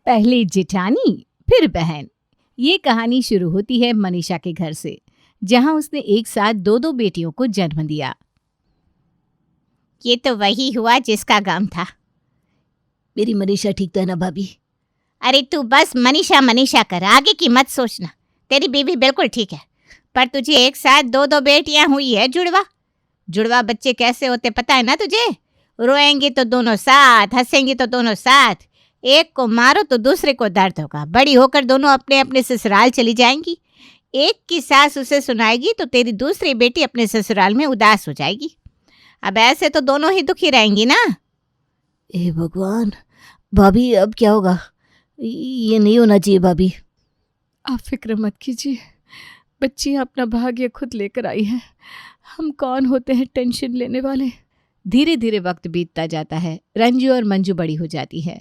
पहले जेठानी फिर बहन। ये कहानी शुरू होती है मनीषा के घर से, जहां उसने एक साथ दो दो बेटियों को जन्म दिया। ये तो वही हुआ जिसका गम था। मेरी मनीषा ठीक तो है ना भाभी? अरे तू बस मनीषा मनीषा कर, आगे की मत सोचना। तेरी बीवी बिल्कुल ठीक है, पर तुझे एक साथ दो दो बेटियां हुई है। जुड़वा जुड़वा बच्चे कैसे होते पता है ना तुझे? रोएंगे तो दोनों साथ, हंसेंगे तो दोनों साथ। एक को मारो तो दूसरे को दर्द होगा। बड़ी होकर दोनों अपने अपने ससुराल चली जाएंगी। एक की सास उसे सुनाएगी तो तेरी दूसरी बेटी अपने ससुराल में उदास हो जाएगी। अब ऐसे तो दोनों ही दुखी रहेंगी ना। ए भगवान, भाभी अब क्या होगा? ये नहीं होना चाहिए भाभी। आप फिक्र मत कीजिए, बच्ची अपना भाग्य खुद लेकर आई है। हम कौन होते हैं टेंशन लेने वाले। धीरे धीरे वक्त बीतता जाता है। रंजू और मंजू बड़ी हो जाती है,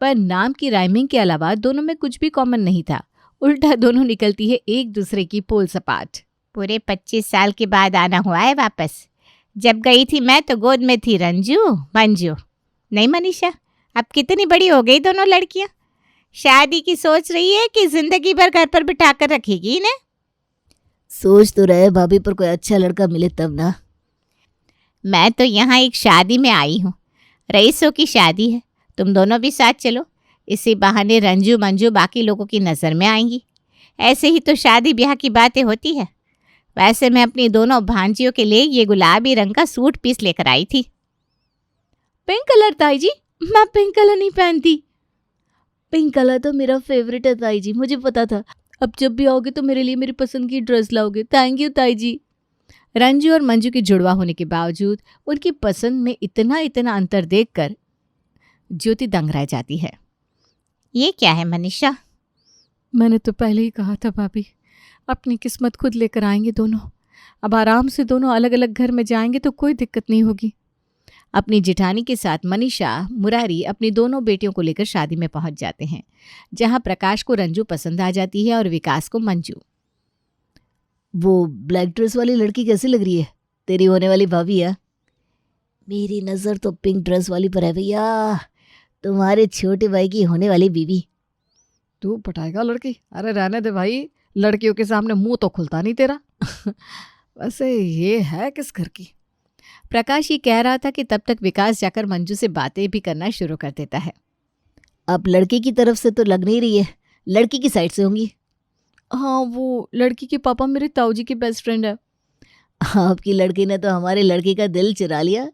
पर नाम की राइमिंग के अलावा दोनों में कुछ भी कॉमन नहीं था। उल्टा दोनों निकलती है एक दूसरे की पोल सपाट। पूरे 25 साल के बाद आना हुआ है वापस। जब गई थी मैं तो गोद में थी रंजू मंजू। नहीं मनीषा, अब कितनी बड़ी हो गई दोनों लड़कियां। शादी की सोच रही है कि जिंदगी भर घर पर बिठा कर रखेगी इन्हें? सोच तो रहे भाभी, पर कोई अच्छा लड़का मिले तब ना। मैं तो यहाँ एक शादी में आई हूँ। रईसों की शादी है, तुम दोनों भी साथ चलो। इसी बहाने रंजू मंजू बाकी लोगों की नज़र में आएंगी। ऐसे ही तो शादी ब्याह की बातें होती है। वैसे मैं अपनी दोनों भांजियों के लिए ये गुलाबी रंग का सूट पीस लेकर आई थी। पिंक कलर ताई जी? मैं पिंक कलर नहीं पहनती। पिंक कलर तो मेरा फेवरेट है ताई जी, मुझे पता था। अब जब भी आओगे तो मेरे लिए मेरी पसंद की ड्रेस लाओगे। थैंक यू ताई जी। रंजू और मंजू की जुड़वा होने के बावजूद उनकी पसंद में इतना इतना अंतर देखकर ज्योति दंग रह जाती है। ये क्या है मनीषा? मैंने तो पहले ही कहा था भाभी, अपनी किस्मत खुद लेकर आएंगे दोनों। अब आराम से दोनों अलग अलग घर में जाएंगे तो कोई दिक्कत नहीं होगी। अपनी जेठानी के साथ मनीषा मुरारी अपनी दोनों बेटियों को लेकर शादी में पहुंच जाते हैं, जहां प्रकाश को रंजू पसंद आ जाती है और विकास को मंजू। वो ब्लैक ड्रेस वाली लड़की कैसी लग रही है? तेरी होने वाली भाभी है? मेरी नज़र तो पिंक ड्रेस वाली पर है भैया, तुम्हारे छोटे भाई की होने वाली बीवी। तू पटाएगा लड़की? अरे रहने दे भाई, लड़कियों के सामने मुंह तो खुलता नहीं तेरा। वैसे ये है किस घर की? प्रकाश ये कह रहा था कि तब तक विकास जाकर मंजू से बातें भी करना शुरू कर देता है। अब लड़के की तरफ से तो लग नहीं रही है, लड़की की साइड से होंगी। हाँ, वो लड़की के पापा मेरे ताऊ जी के बेस्ट फ्रेंड है। आपकी लड़की ने तो हमारे लड़के का दिल चुरा लिया।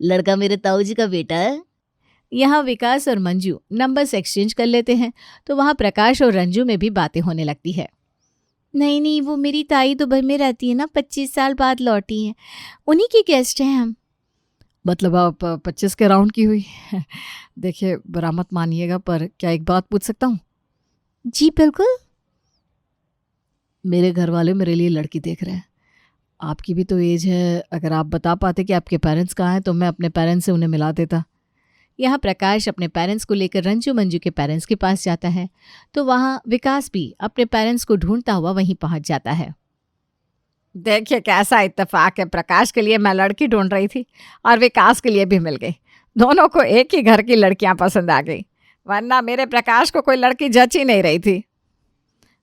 लड़का मेरे ताऊ जी का बेटा है। यहाँ विकास और मंजू नंबर्स एक्सचेंज कर लेते हैं तो वहाँ प्रकाश और रंजू में भी बातें होने लगती है। नहीं, वो मेरी ताई दुबई में रहती है ना, 25 साल बाद लौटी हैं, उन्हीं की गेस्ट हैं हम। मतलब आप 25 के राउंड की हुई? देखिए, बुरा मत मानिएगा, पर क्या एक बात पूछ सकता हूँ? जी बिल्कुल। मेरे घर वाले मेरे लिए लड़की देख रहे हैं। आपकी भी तो एज है, अगर आप बता पाते कि आपके पेरेंट्स कहाँ हैं तो मैं अपने पेरेंट्स से उन्हें मिला देता। यहाँ प्रकाश अपने पेरेंट्स को लेकर रंजू मंजू के पेरेंट्स के पास जाता है तो वहाँ विकास भी अपने पेरेंट्स को ढूंढता हुआ वहीं पहुँच जाता है। देखिए कैसा इत्तेफाक है, प्रकाश के लिए मैं लड़की ढूंढ रही थी और विकास के लिए भी मिल गई। दोनों को एक ही घर की लड़कियां पसंद आ गई, वरना मेरे प्रकाश को कोई लड़की जच ही नहीं रही थी।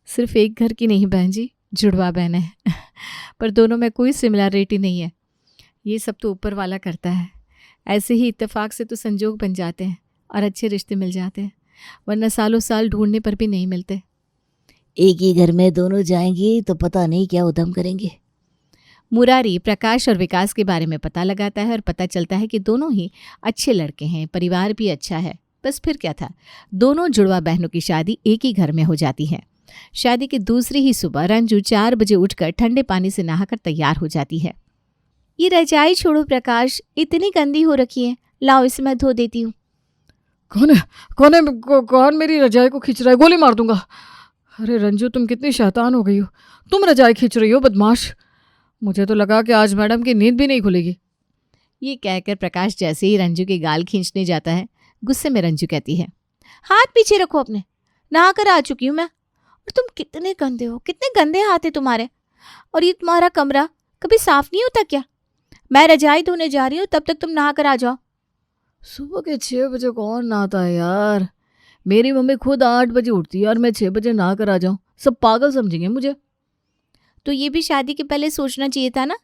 सिर्फ एक घर की नहीं बहन जी, जुड़वा बहन है। पर दोनों में कोई सिमिलरिटी नहीं है। ये सब तो ऊपर वाला करता है। ऐसे ही इत्तेफाक से तो संजोग बन जाते हैं और अच्छे रिश्ते मिल जाते हैं, वरना सालों साल ढूंढने पर भी नहीं मिलते। एक ही घर में दोनों जाएंगी तो पता नहीं क्या उधम करेंगे। मुरारी प्रकाश और विकास के बारे में पता लगाता है और पता चलता है कि दोनों ही अच्छे लड़के हैं, परिवार भी अच्छा है। बस फिर क्या था, दोनों जुड़वा बहनों की शादी एक ही घर में हो जाती है। शादी की दूसरी ही सुबह रंजू 4 बजे उठकर ठंडे पानी से नहाकर तैयार हो जाती है। ये रजाई छोड़ो प्रकाश, इतनी गंदी हो रखी है, लाओ इसे मैं धो देती हूँ। कौन मेरी रजाई को खींच रहा है? गोली मार दूंगा। अरे रंजू, तुम कितनी शैतान हो गई हो, तुम रजाई खींच रही हो बदमाश। मुझे तो लगा कि आज मैडम की नींद भी नहीं खुलेगी। ये कहकर प्रकाश जैसे ही रंजू के गाल खींचने जाता है, गुस्से में रंजू कहती है, हाथ पीछे रखो अपने, नहा कर आ चुकी हूँ मैं। और तुम कितने गंदे हो, कितने गंदे हाथ है तुम्हारे। और ये तुम्हारा कमरा कभी साफ नहीं होता क्या? मैं रजाई धोने जा रही हूँ, तब तक तुम नहा कर आ जाओ। सुबह के 6 बजे कौन नहाता है यार? मेरी मम्मी खुद 8 बजे उठती है और मैं 6 बजे नहा कर आ जाऊँ, सब पागल समझेंगे मुझे। तो ये भी शादी के पहले सोचना चाहिए था ना।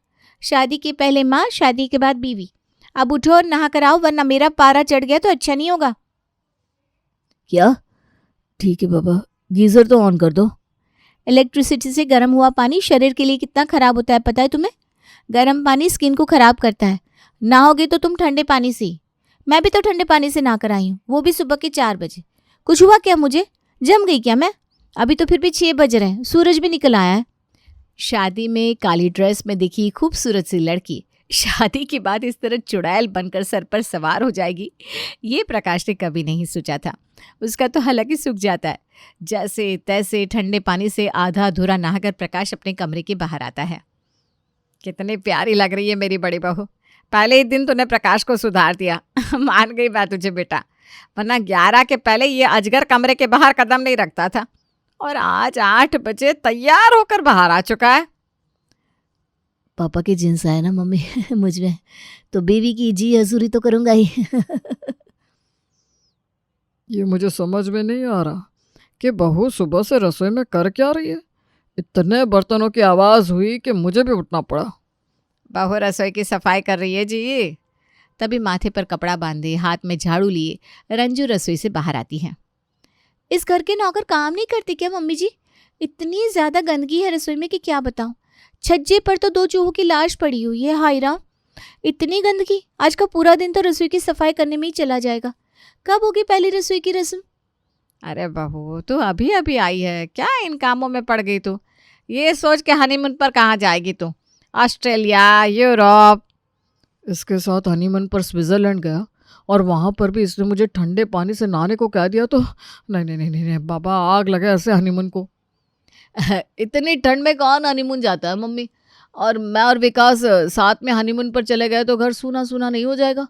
शादी के पहले माँ, शादी के बाद बीवी। अब उठो और नहा कर आओ, वरना मेरा पारा चढ़ गया तो अच्छा नहीं होगा। क्या? ठीक है पापा, गीज़र तो ऑन कर दो। इलेक्ट्रिसिटी से गर्म हुआ पानी शरीर के लिए कितना खराब होता है पता है तुम्हें? गर्म पानी स्किन को खराब करता है। नहाओगे तो तुम ठंडे पानी से ही। मैं भी तो ठंडे पानी से नहा कर आई हूँ, वो भी सुबह के 4 बजे। कुछ हुआ क्या मुझे? जम गई क्या मैं? अभी तो फिर भी 6 बज रहे हैं, सूरज भी निकल आया है। शादी में काली ड्रेस में दिखी खूबसूरत सी लड़की शादी के बाद इस तरह चुड़ैल बनकर सर पर सवार हो जाएगी, ये प्रकाश ने कभी नहीं सोचा था। उसका तो हलक ही सूख जाता है। जैसे तैसे ठंडे पानी से आधा अधूरा नहाकर प्रकाश अपने कमरे के बाहर आता है। कितनी प्यारी लग रही है मेरी बड़ी बहू। पहले ही दिन तूने प्रकाश को सुधार दिया। मान गई मैं तुझे बेटा, वरना 11 के पहले ये अजगर कमरे के बाहर कदम नहीं रखता था, और आज 8 बजे तैयार होकर बाहर आ चुका है। पापा के जिन्स आए ना मम्मी मुझ में, तो बीवी की जी हजूरी तो करूँगा ही। ये मुझे समझ में नहीं आ रहा कि बहू सुबह से रसोई में कर क्या रही है। इतने बर्तनों की आवाज़ हुई कि मुझे भी उठना पड़ा। बहू रसोई की सफाई कर रही है जी। तभी माथे पर कपड़ा बांधे, हाथ में झाड़ू लिए रंजू रसोई से बाहर आती है। इस घर के नौकर काम नहीं करते क्या मम्मी जी? इतनी ज़्यादा गंदगी है रसोई में कि क्या बताऊँ। छज्जे पर तो 2 चूहों की लाश पड़ी हुई है। हाय राम, इतनी गंदगी। आज का पूरा दिन तो रसोई की सफाई करने में ही चला जाएगा। कब होगी पहली रसोई की रस्म? अरे बहू, तू अभी अभी आई है, क्या इन कामों में पड़ गई तू? ये सोच के हनीमून पर कहाँ जाएगी तू? Australia, Europe? इसके साथ हनीमून पर स्विट्ज़रलैंड गया और वहाँ पर भी इसने मुझे ठंडे पानी से नहाने को कह दिया, तो नहीं नहीं नहीं नहीं नहीं बाबा, आग लगे ऐसे हनीमून को। इतनी ठंड में कौन हनीमून जाता है मम्मी? और मैं और विकास साथ में हनीमून पर चले गए तो घर सूना सूना नहीं हो जाएगा?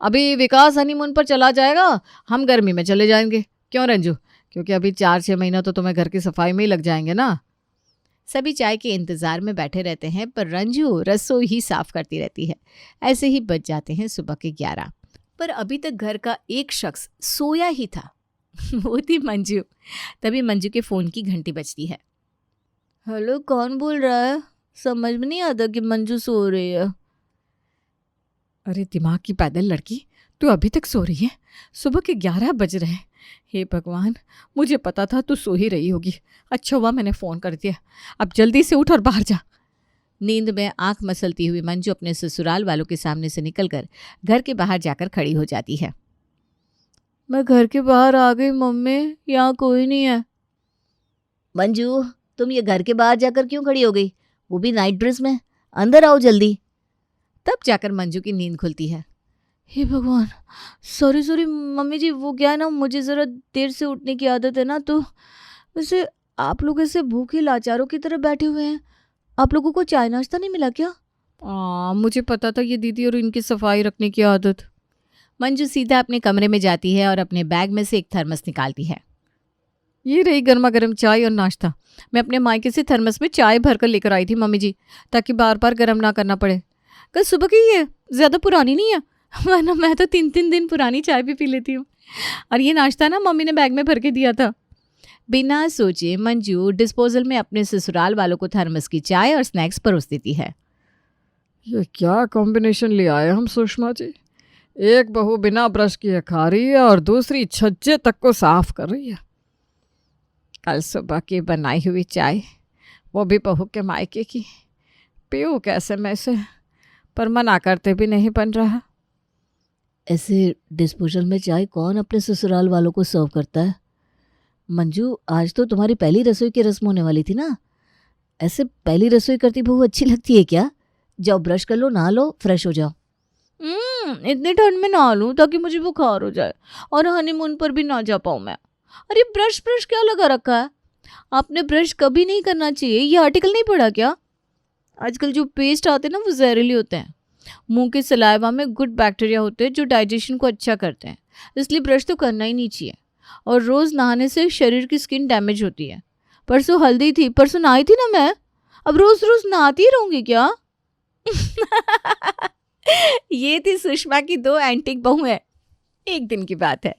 अभी विकास हनीमून पर चला जाएगा, हम गर्मी में चले जाएंगे। क्यों रंजू? क्योंकि अभी 4-6 महीना तो तुम्हें घर की सफाई में ही लग जाएंगे ना। सभी चाय के इंतज़ार में बैठे रहते हैं, पर रंजू रसोई ही साफ करती रहती है। ऐसे ही बज जाते हैं सुबह के 11, पर अभी तक घर का एक शख्स सोया ही था। वो थी मंजू। तभी मंजू के फ़ोन की घंटी बजती है। हेलो, कौन बोल रहा है? समझ में नहीं आता कि मंजू सो रही है। अरे दिमाग की पैदल लड़की, तू अभी तक सो रही है? सुबह के 11 बज रहे हैं। हे भगवान, मुझे पता था तू सो ही रही होगी। अच्छा हुआ मैंने फ़ोन कर दिया। अब जल्दी से उठ और बाहर जा। नींद में आंख मसलती हुई मंजू अपने ससुराल वालों के सामने से निकलकर घर के बाहर जाकर खड़ी हो जाती है। मैं घर के बाहर आ गई मम्मी, यहाँ कोई नहीं है। मंजू, तुम ये घर के बाहर जाकर क्यों खड़ी हो गई, वो भी नाइट ड्रेस में? अंदर आओ जल्दी। तब जाकर मंजू की नींद खुलती है। हे भगवान, सॉरी मम्मी जी, वो क्या है ना, मुझे ज़रा देर से उठने की आदत है ना, तो वैसे आप लोग ऐसे भूखे लाचारों की तरह बैठे हुए हैं। आप लोगों को चाय नाश्ता नहीं मिला क्या? मुझे पता था ये दीदी और इनकी सफाई रखने की आदत। मंजू सीधा अपने कमरे में जाती है और अपने बैग में से एक थर्मस निकालती है। ये रही गर्मा गर्म चाय और नाश्ता। मैं अपने मायके से थर्मस में चाय भरकर लेकर आई थी मम्मी जी, ताकि बार बार गर्म ना करना पड़े। कल सुबह की है, ज़्यादा पुरानी नहीं है, वरना मैं तो 3-3 दिन पुरानी चाय भी पी लेती हूँ। और ये नाश्ता ना मम्मी ने बैग में भर के दिया था। बिना सोचे मंजू डिस्पोजल में अपने ससुराल वालों को थर्मस की चाय और स्नैक्स परोस देती है। ये क्या कॉम्बिनेशन ले आए हम सुषमा जी। एक बहू बिना ब्रश किए खा रही है और दूसरी छज्जे तक को साफ कर रही है। कल सुबह की बनाई हुई चाय, वो भी बहू के मायके की, पीऊँ कैसे मैं इसे? पर मना करते भी नहीं बन रहा। ऐसे डिस्पोजल में चाय कौन अपने ससुराल वालों को सर्व करता है? मंजू, आज तो तुम्हारी पहली रसोई की रस्म होने वाली थी ना। ऐसे पहली रसोई करती बहू अच्छी लगती है क्या? जाओ ब्रश कर लो, नहा लो, फ्रेश हो जाओ। इतनी ठंड में नहा लूँ ताकि मुझे बुखार हो जाए और हनीमून पर भी ना जा पाऊँ मैं। अरे ब्रश क्या लगा रखा है? आपने ब्रश कभी नहीं करना चाहिए। ये आर्टिकल नहीं पढ़ा क्या? आजकल जो पेस्ट आते हैं ना, वो जहरीले होते हैं। मुंह के सलाइवा में गुड बैक्टीरिया होते हैं जो डाइजेशन को अच्छा करते हैं, इसलिए ब्रश तो करना ही नहीं चाहिए। और रोज़ नहाने से शरीर की स्किन डैमेज होती है। परसों हल्दी थी, परसों नहाई थी ना मैं, अब रोज़ नहाती ही रहूँगी क्या? ये थी सुषमा की 2 एंटिक बहुएं। एक दिन की बात है।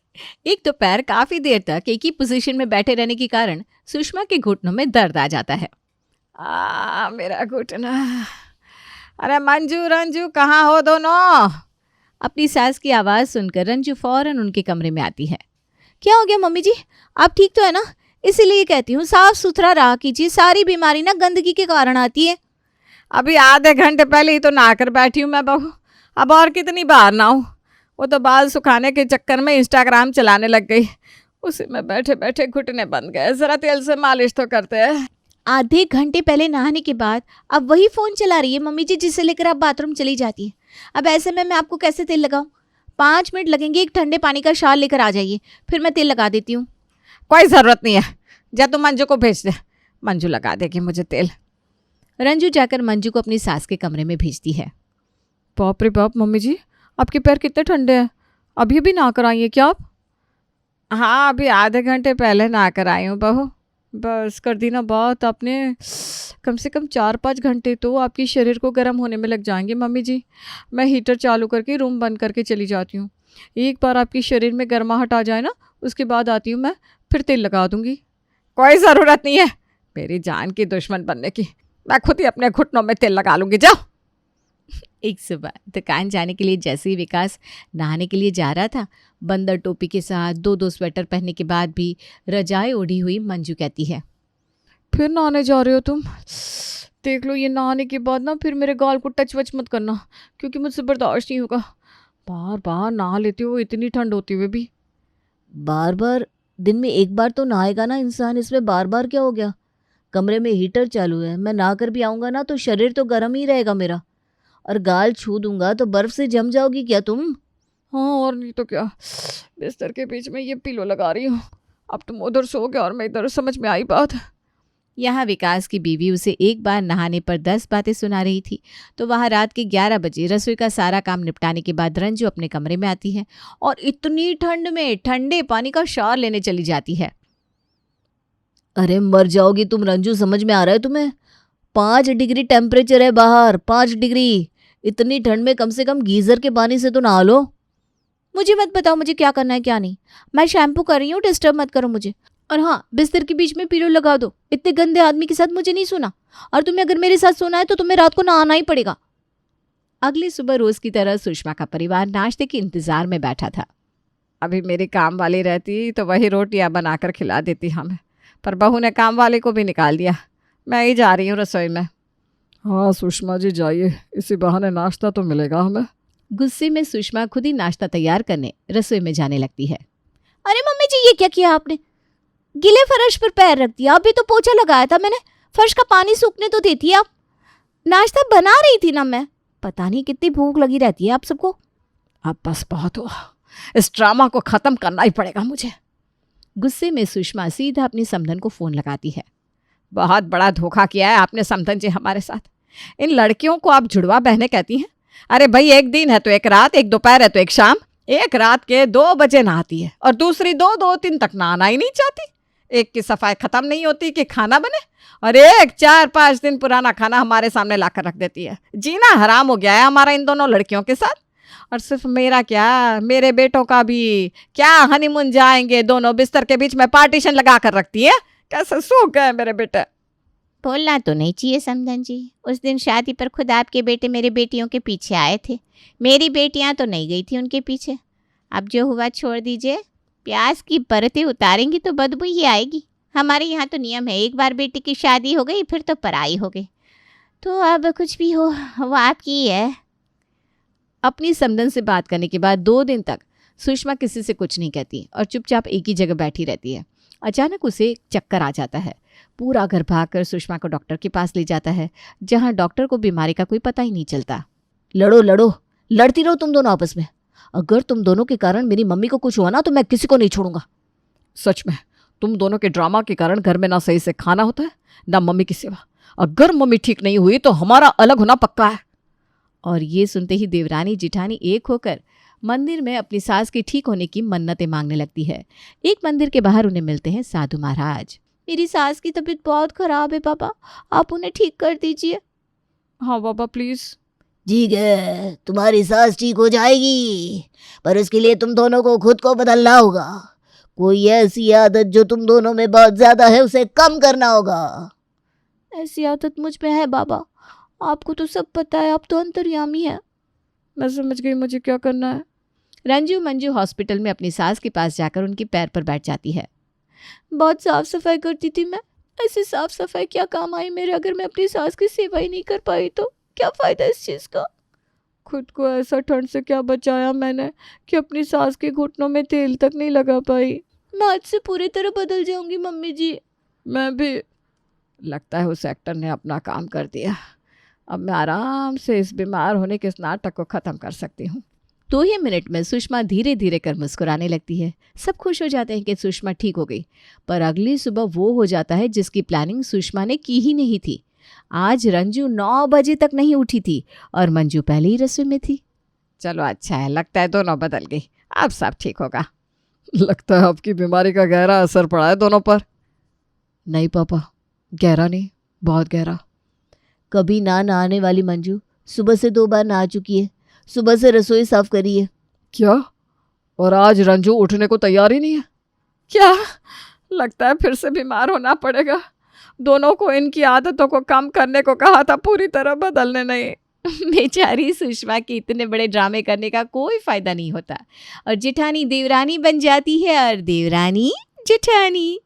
एक दोपहर काफी देर तक एक ही पोजीशन में बैठे रहने के कारण सुषमा के घुटनों में दर्द आ जाता है। मेरा घुटना। अरे मंजू रंजू कहाँ हो दोनों? अपनी सास की आवाज़ सुनकर रंजू फौरन उनके कमरे में आती है। क्या हो गया मम्मी जी, आप ठीक तो है ना? इसीलिए कहती हूँ साफ सुथरा रहा कीजिए, सारी बीमारी ना गंदगी के कारण आती है। अभी आधे घंटे पहले ही तो नहा कर बैठी हूँ मैं बहू, अब और कितनी बार नहाऊं? वो तो बाल सुखाने के चक्कर में इंस्टाग्राम चलाने लग गई, उसी में बैठे बैठे घुटने बन गए। जरा तेल से मालिश तो करते हैं। आधे घंटे पहले नहाने के बाद अब वही फ़ोन चला रही है मम्मी जी, जिसे लेकर आप बाथरूम चली जाती है। अब ऐसे में मैं आपको कैसे तेल लगाऊं? 5 मिनट लगेंगे, एक ठंडे पानी का शाल लेकर आ जाइए, फिर मैं तेल लगा देती हूँ। कोई ज़रूरत नहीं है, जा तू मंजू को भेज दे, मंजू लगा देगी मुझे तेल। रंजू जाकर मंजू को अपनी सास के कमरे में भेजती है। बाप रे बाप मम्मी जी, आपके पैर कितने ठंडे हैं, अभी भी नहा कर आई हैं क्या आप? हाँ, अभी आधे घंटे पहले नहा कर आई हूँ बहू। बस कर दी ना बात आपने, कम से कम 4-5 घंटे तो आपके शरीर को गर्म होने में लग जाएंगे मम्मी जी। मैं हीटर चालू करके रूम बंद करके चली जाती हूँ। एक बार आपके शरीर में गर्माहट आ जाए ना, उसके बाद आती हूँ मैं, फिर तेल लगा दूँगी। कोई ज़रूरत नहीं है मेरी जान की दुश्मन बनने की, मैं खुद ही अपने घुटनों में तेल लगा लूँगी, जाओ। एक सुबह दुकान जाने के लिए जैसे ही विकास नहाने के लिए जा रहा था, बंदर टोपी के साथ 2-2 स्वेटर पहनने के बाद भी रजाई ओढ़ी हुई मंजू कहती है, फिर नहाने जा रहे हो तुम? देख लो, ये नहाने के बाद ना फिर मेरे गाल को टच वच मत करना, क्योंकि मुझसे बर्दाश्त नहीं होगा। बार बार नहा लेते हो इतनी ठंड होती हुई भी। बार बार? दिन में एक बार तो नहाएगा ना इंसान, इसमें बार बार क्या हो गया? कमरे में हीटर चालू है, मैं नहा कर भी आऊँगा ना तो शरीर तो गर्म ही रहेगा मेरा, और गाल छू दूंगा तो बर्फ से जम जाओगी क्या तुम? हाँ और नहीं तो क्या, बिस्तर के बीच में ये पिलो लगा रही हूँ। अब तुम उधर सो गया और मैं इधर, समझ में आई बात? यहाँ विकास की बीवी उसे एक बार नहाने पर 10 बातें सुना रही थी, तो वहाँ रात के 11 बजे रसोई का सारा काम निपटाने के बाद रंजू अपने कमरे में आती है और इतनी ठंड में ठंडे पानी का शावर लेने चली जाती है। अरे मर जाओगी तुम रंजू, समझ में आ रहा है तुम्हें? 5 डिग्री टेम्परेचर है बाहर, 5 डिग्री। इतनी ठंड में कम से कम गीजर के पानी से तो नहा लो। मुझे मत बताओ मुझे क्या करना है क्या नहीं, मैं शैम्पू कर रही हूँ, डिस्टर्ब मत करो मुझे। और हाँ, बिस्तर के बीच में पिलो लगा दो, इतने गंदे आदमी के साथ मुझे नहीं सोना, और तुम्हें अगर मेरे साथ सोना है तो तुम्हें रात को नहाना ही पड़ेगा। अगली सुबह रोज की तरह सुषमा का परिवार नाश्ते के इंतजार में बैठा था। अभी मेरी काम वाली रहती तो वही रोटियां बनाकर खिला देती हमें, पर बहू ने काम वाले को भी निकाल दिया। मैं ही जा रही हूँ रसोई में। हाँ सुषमा जी जाइए, इसी बहाने नाश्ता तो मिलेगा हमें। गुस्से में सुषमा खुद ही नाश्ता तैयार करने रसोई में जाने लगती है। अरे मम्मी जी, ये क्या किया आपने? गीले फर्श पर पैर रख दिया, अभी तो पोछा लगाया था मैंने, फर्श का पानी सूखने तो देती आप। नाश्ता बना रही थी ना मैं, पता नहीं कितनी भूख लगी रहती है आप सबको। अब बस बहुत हुआ, इस ड्रामा को ख़त्म करना ही पड़ेगा मुझे। गुस्से में सुषमा सीधा अपनी समधन को फ़ोन लगाती है। बहुत बड़ा धोखा किया है आपने समधन जी हमारे साथ। इन लड़कियों को आप जुड़वा बहनें कहती हैं? अरे भाई, एक दिन है तो एक रात, एक दोपहर है तो एक शाम। एक रात के 2 बजे नहाती है और दूसरी 2-2-3 तक नहाना ही नहीं चाहती। एक की सफाई ख़त्म नहीं होती कि खाना बने, और एक 4-5 दिन पुराना खाना हमारे सामने लाकर रख देती है। जीना हराम हो गया है हमारा इन दोनों लड़कियों के साथ। और सिर्फ मेरा क्या, मेरे बेटों का भी क्या हनीमून जाएंगे दोनों, बिस्तर के बीच में पार्टीशन लगा कर रखती है। कैसे सो गए मेरे बेटे। बोलना तो नहीं चाहिए समधन जी, उस दिन शादी पर खुद आपके बेटे मेरे बेटियों के पीछे आए थे, मेरी बेटियां तो नहीं गई थी उनके पीछे। अब जो हुआ छोड़ दीजिए, प्याज की परतें उतारेंगी तो बदबू ही आएगी। हमारे यहाँ तो नियम है, एक बार बेटी की शादी हो गई फिर तो पराई हो गई। तो अब कुछ भी हो, वो आपकी ही है। अपनी समधन से बात करने के बाद 2 दिन तक सुषमा किसी से कुछ नहीं कहती और चुपचाप एक ही जगह बैठी रहती है। अचानक उसे चक्कर आ जाता है। पूरा घर भागकर सुषमा को डॉक्टर के पास ले जाता है, जहां डॉक्टर को बीमारी का कोई पता ही नहीं चलता। लड़ो लड़ो, लड़ती रहो तुम दोनों आपस में। अगर तुम दोनों के कारण मेरी मम्मी को कुछ हुआ ना तो मैं किसी को नहीं छोड़ूंगा। सच में तुम दोनों के ड्रामा के कारण घर में ना सही से खाना होता है ना मम्मी की सेवा। अगर मम्मी ठीक नहीं हुई तो हमारा अलग होना पक्का है। और ये सुनते ही देवरानी जिठानी एक होकर मंदिर में अपनी सास के ठीक होने की मन्नतें मांगने लगती है। एक मंदिर के बाहर उन्हें मिलते हैं साधु महाराज। मेरी सास की तबीयत बहुत खराब है पापा, आप उन्हें ठीक कर दीजिए। हाँ बाबा प्लीज़। ठीक है, तुम्हारी सांस ठीक हो जाएगी, पर उसके लिए तुम दोनों को खुद को बदलना होगा। कोई ऐसी आदत जो तुम दोनों में बहुत ज्यादा है उसे कम करना होगा। ऐसी आदत मुझ में है बाबा, आपको तो सब पता है, आप तो अंतर्यामी हैं। मैं समझ गई, मुझे क्या करना है। रंजू मंजू हॉस्पिटल में अपनी सास के पास जाकर उनके पैर पर बैठ जाती है। बहुत साफ सफाई करती थी मैं, ऐसी साफ सफाई क्या काम आई मेरे, अगर मैं अपनी सास की सेवा ही नहीं कर पाई तो क्या फ़ायदा इस चीज़ का। खुद को ऐसा ठंड से क्या बचाया मैंने कि अपनी सास के घुटनों में तेल तक नहीं लगा पाई। मैं आज से पूरी तरह बदल जाऊंगी मम्मी जी। मैं भी। लगता है उस एक्टर ने अपना काम कर दिया। अब मैं आराम से इस बीमार होने के इस नाटक को ख़त्म कर सकती हूँ। 2 ही मिनट में सुषमा धीरे धीरे कर मुस्कुराने लगती है। सब खुश हो जाते हैं कि सुषमा ठीक हो गई, पर अगली सुबह वो हो जाता है जिसकी प्लानिंग सुषमा ने की ही नहीं थी। आज रंजू 9 बजे तक नहीं उठी थी और मंजू पहले ही रसोई में थी। चलो अच्छा है, लगता है दोनों बदल गई, अब सब ठीक होगा। लगता है आपकी बीमारी का गहरा असर पड़ा है दोनों पर। नहीं पापा, गहरा नहीं, बहुत गहरा। कभी ना नहाने वाली मंजू सुबह से 2 बार नहा चुकी है, सुबह से रसोई साफ करी है। क्या? और आज रंजू उठने को तैयार ही नहीं है क्या? लगता है फिर से बीमार होना पड़ेगा। दोनों को इनकी आदतों को कम करने को कहा था, पूरी तरह बदलने नहीं। बेचारी सुषमा के इतने बड़े ड्रामे करने का कोई फायदा नहीं होता और जेठानी देवरानी बन जाती है और देवरानी जेठानी।